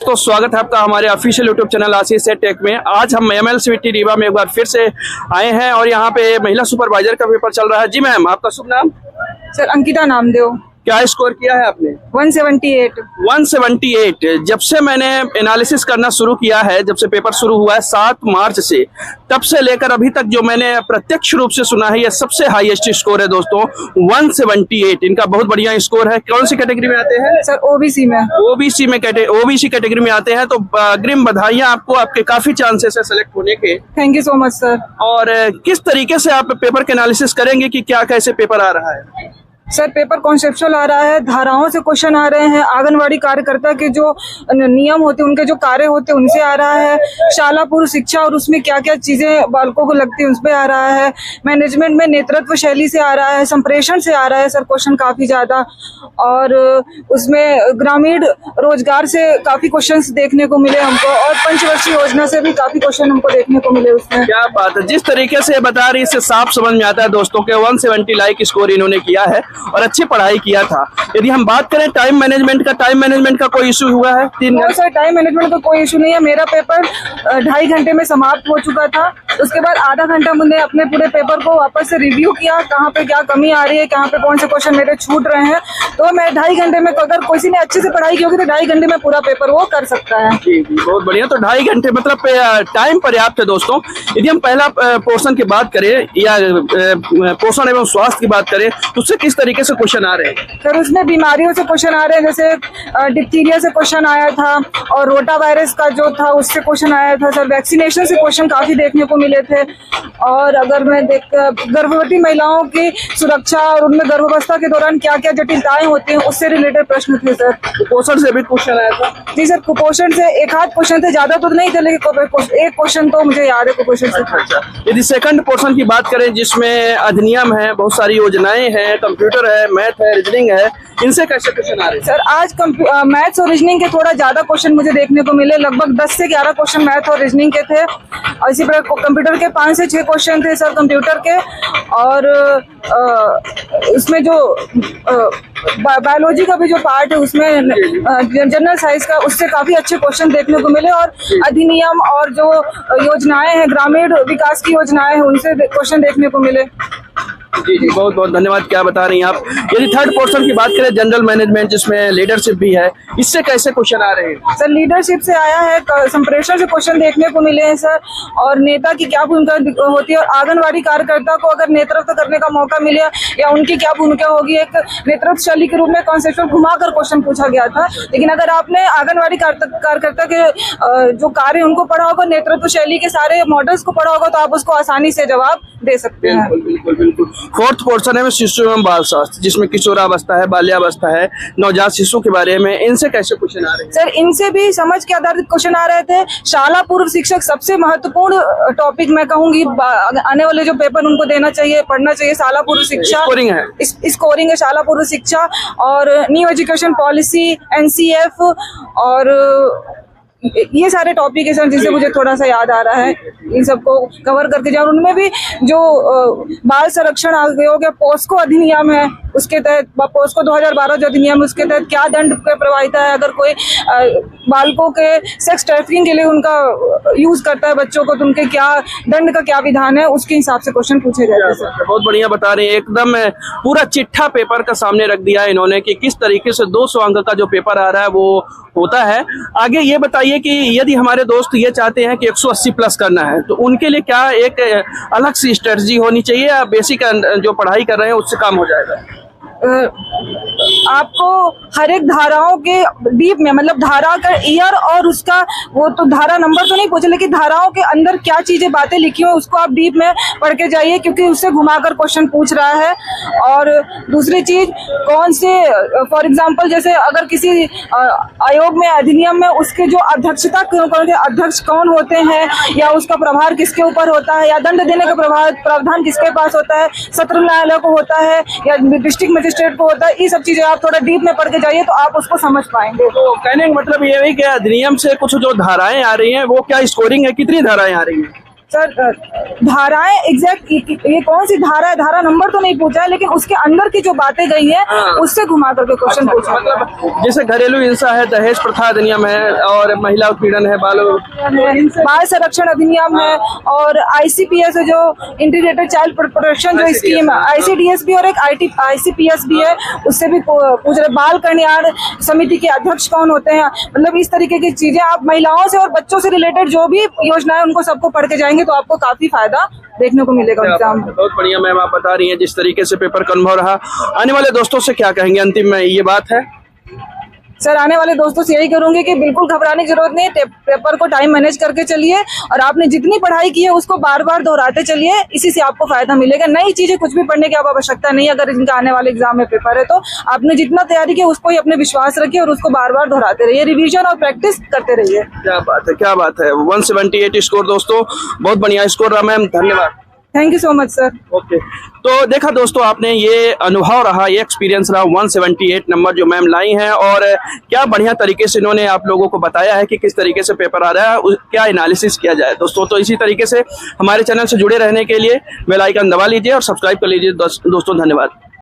तो स्वागत है आपका हमारे ऑफिशियल यूट्यूब चैनल आशीष से टेक में। आज हम MLCVT रीवा में एक बार फिर से आए हैं और यहाँ पे महिला सुपरवाइजर का पेपर चल रहा है। जी मैम, आपका शुभ नाम? सर अंकिता नामदेव। क्या स्कोर किया है आपने? 178। 178। जब से मैंने एनालिसिस करना शुरू किया है, जब से पेपर शुरू हुआ है 7 मार्च से, तब से लेकर अभी तक जो मैंने प्रत्यक्ष रूप से सुना है, ये सबसे हाईएस्ट स्कोर है दोस्तों, 178। इनका बहुत बढ़िया स्कोर है। कौन सी कैटेगरी में आते हैं? सर ओबीसी में। ओबीसी कैटेगरी में आते हैं, तो अग्रिम बधाइयां आपको, आपके काफी चांसेस है सेलेक्ट होने के। Thank you so much sir. और किस तरीके से आप पेपर के एनालिसिस करेंगे कि क्या कैसे पेपर आ रहा है? सर पेपर कॉन्सेप्चुअल आ रहा है, धाराओं से क्वेश्चन आ रहे हैं, आंगनवाड़ी कार्यकर्ता के जो नियम होते हैं, उनके जो कार्य होते हैं, उनसे आ रहा है, शाला पूर्व शिक्षा और उसमें क्या क्या चीजें बालकों को लगती है उस पर आ रहा है, मैनेजमेंट में नेतृत्व शैली से आ रहा है, संप्रेषण से आ रहा है सर क्वेश्चन काफी ज्यादा, और उसमें ग्रामीण रोजगार से काफी क्वेश्चन देखने को मिले हमको, और पंचवर्षीय योजना से भी काफी क्वेश्चन हमको देखने को मिले उसमें। क्या बात है, जिस तरीके से बता रही इससे साफ समझ में आता है दोस्तों के 170 लाइक स्कोर इन्होंने किया है और अच्छी पढ़ाई किया था। यदि हम बात करें टाइम मैनेजमेंट का कोई इशू हुआ है? सर टाइम मैनेजमेंट का कोई इशू नहीं है। मेरा पेपर 2.5 घंटे में समाप्त हो चुका था। उसके बाद आधा घंटा मैंने अपने पूरे पेपर को वापस से रिव्यू किया, कहाँ पे क्या कमी आ रही है, कहाँ पे कौन से क्वेश्चन मेरे छूट रहे हैं। तो मैं 2.5 घंटे में, अगर किसी ने अच्छे से पढ़ाई की होगी तो 2.5 घंटे में पूरा पेपर वो कर सकता है। जी बहुत बढ़िया। तो 2.5 घंटे मतलब टाइम पर्याप्त है दोस्तों। यदि हम पहला पोर्शन की बात करें या पोषण एवं स्वास्थ्य की बात करें, तो उससे किस तरीके से क्वेश्चन आ रहे हैं? सर उसमें बीमारियों से क्वेश्चन आ रहे हैं, जैसे डिप्थीरिया से क्वेश्चन आया था और रोटा वायरस का जो था उससे क्वेश्चन आया था सर। वैक्सीनेशन से क्वेश्चन काफी देखने को मिले थे। और अगर मैं गर्भवती महिलाओं की सुरक्षा और उनमें गर्भावस्था के दौरान क्या क्या जटिलताएं होती हैं उससे रिलेटेड प्रश्न थे सर। कुपोषण से भी क्वेश्चन आया था? जी सर, कुपोषण से एक आध क्वेश्चन थे, ज्यादा तो नहीं थे, लेकिन एक क्वेश्चन तो मुझे याद है कुपोषण से। अच्छा, यदि सेकंड पोर्शन की बात करें जिसमें अधिनियम है, बहुत सारी योजनाएं हैं, कंप्यूटर है, मैथ है, रीजनिंग है, इनसे कैसे क्वेश्चन आ रहे हैं? सर आज मैथ्स और रीजनिंग के थोड़ा ज्यादा क्वेश्चन मुझे देखने को मिले। लगभग 10 से 11 क्वेश्चन मैथ और रीजनिंग के थे। और इसी प्रकार कंप्यूटर के 5 से 6 क्वेश्चन थे सर कंप्यूटर के। और उसमें जो बायोलॉजी का भी जो पार्ट है उसमें जनरल साइंस का, उससे काफी अच्छे क्वेश्चन देखने को मिले। और अधिनियम और जो योजनाएं हैं, ग्रामीण विकास की योजनाएं हैं, उनसे क्वेश्चन देखने को मिले। जी जी बहुत बहुत धन्यवाद। क्या बता रही हैं आप? यदि थर्ड पोर्शन की बात करें जनरल मैनेजमेंट जिसमें लीडरशिप भी है, इससे कैसे क्वेश्चन आ रहे हैं? सर लीडरशिप से आया है, संप्रेषण से क्वेश्चन देखने को मिले हैं सर। और नेता की क्या भूमिका होती है, और आंगनवाड़ी कार्यकर्ता को अगर नेतृत्व करने का मौका मिले या उनकी क्या भूमिका होगी, एक नेतृत्व शैली के रूप में कॉन्सेप्चुअल घुमाकर क्वेश्चन पूछा गया था। लेकिन अगर आपने आंगनवाड़ी कार्यकर्ता के जो कार्य उनको पढ़ा होगा, नेतृत्व शैली के सारे मॉडल्स को पढ़ा होगा, तो आप उसको आसानी से जवाब दे सकते हैं। बिल्कुल बिल्कुल। फोर्थ पोर्शन है शिशु एवं बाल स्वास्थ्य, जिसमें किशोरावस्था है, बाल्यावस्था है, नवजात शिशु के बारे में, इनसे कैसे क्वेश्चन आ रहे हैं? सर इनसे भी समझ के आधारित क्वेश्चन आ रहे थे। शाला पूर्व शिक्षक सबसे महत्वपूर्ण टॉपिक मैं कहूंगी, आने वाले जो पेपर उनको देना चाहिए, पढ़ना चाहिए। शाला पूर्व शिक्षा स्कोरिंग है, शाला पूर्व शिक्षा और न्यू एजुकेशन पॉलिसी, NCF और ये सारे टॉपिक है सर, जिससे मुझे थोड़ा सा याद आ रहा है। इन सबको कवर करके जाओ। उनमें भी जो बाल संरक्षण आयोग या पोस्को अधिनियम है, उसके तहत पोस्को 2012 जो अधिनियम है, उसके तहत क्या दंड के प्रभाविता है, अगर कोई बालकों के सेक्स ट्रैफिकिंग के लिए उनका यूज करता है बच्चों को, तो उनके क्या दंड का क्या विधान है, उसके हिसाब से क्वेश्चन पूछे जाते हैं। बहुत बढ़िया बता रहे हैं, एकदम पूरा चिट्ठा पेपर का सामने रख दिया है इन्होंने कि किस तरीके से 200 अंक का जो पेपर आ रहा है वो होता है। आगे ये बताइए कि यदि हमारे दोस्त ये चाहते हैं कि 180 प्लस करना है, तो उनके लिए क्या एक अलग सी स्ट्रेटजी होनी चाहिए, या बेसिक जो पढ़ाई कर रहे हैं उससे काम हो जाएगा? आपको हर एक धाराओं के डीप में, मतलब धारा का ईयर और उसका वो तो धारा नंबर तो नहीं पूछे, लेकिन धाराओं के अंदर क्या चीजें बातें लिखी हुई उसको आप डीप में पढ़ के जाइए, क्योंकि उससे घुमाकर क्वेश्चन पूछ रहा है। और दूसरी चीज, कौन से फॉर एग्जांपल जैसे अगर किसी आयोग में, अधिनियम में, उसके जो अध्यक्षता अध्यक्ष कौन होते हैं, या उसका प्रभार किसके ऊपर होता है, या दंड देने का प्रावधान किसके पास होता है, सत्र न्यायालय को होता है या डिस्ट्रिक्ट मजिस्ट्रेट को होता है, ये सब चीजें आप थोड़ा डीप में पढ़ के जाइए तो आप उसको समझ पाएंगे। तो कहने का मतलब ये है कि अधिनियम से कुछ जो धाराएं आ रही हैं वो क्या स्कोरिंग है, कितनी धाराएं आ रही हैं? सर धाराएं एग्जैक्ट ये कौन सी धारा है, धारा नंबर तो नहीं पूछा है, लेकिन उसके अंदर की जो बातें गई हैं उससे घुमा करके क्वेश्चन पूछा। मतलब जैसे घरेलू हिंसा है, दहेज प्रथा अधिनियम है और महिला उत्पीड़न है, बाल संरक्षण अधिनियम है और ICPS है जो इंटीग्रेटेड चाइल्ड प्रोटेक्शन जो स्कीम है, ICDS भी और एक ICPS भी है, उससे भी पूछ रहे। बाल कल्याण समिति के अध्यक्ष कौन होते हैं, मतलब इस तरीके की चीजें आप महिलाओं से और बच्चों से रिलेटेड जो भी योजनाएं उनको सबको पढ़ के जाएंगे तो आपको काफी फायदा देखने को मिलेगा एग्जाम में। बहुत बढ़िया मैम, आप बता रही हैं जिस तरीके से पेपर का अनुभव रहा। आने वाले दोस्तों से क्या कहेंगे अंतिम में ये बात है? सर आने वाले दोस्तों से यही करूंगी कि बिल्कुल घबराने की जरूरत नहीं है, पेपर को टाइम मैनेज करके चलिए और आपने जितनी पढ़ाई की है उसको बार बार दोहराते चलिए, इसी से आपको फायदा मिलेगा। नई चीजें कुछ भी पढ़ने की आप आवश्यकता नहीं है, अगर इनका आने वाले एग्जाम में पेपर है तो आपने जितना तैयारी की उसको ही अपने विश्वास रखिए और उसको बार बार दोहराते रहिए, रिविजन और प्रैक्टिस करते रहिए। क्या बात है, क्या बात है। 178 स्कोर दोस्तों, बहुत बढ़िया स्कोर रहा मैम, धन्यवाद। Thank you so much sir. Okay, तो देखा दोस्तों आपने ये अनुभव रहा, ये एक्सपीरियंस रहा। 178 नंबर जो मैम लाई हैं और क्या बढ़िया तरीके से इन्होंने आप लोगों को बताया है कि किस तरीके से पेपर आ रहा है, क्या एनालिसिस किया जाए दोस्तों। तो इसी तरीके से हमारे चैनल से जुड़े रहने के लिए बेल आइकन दबा लीजिए और सब्सक्राइब कर लीजिए दोस्तों। धन्यवाद।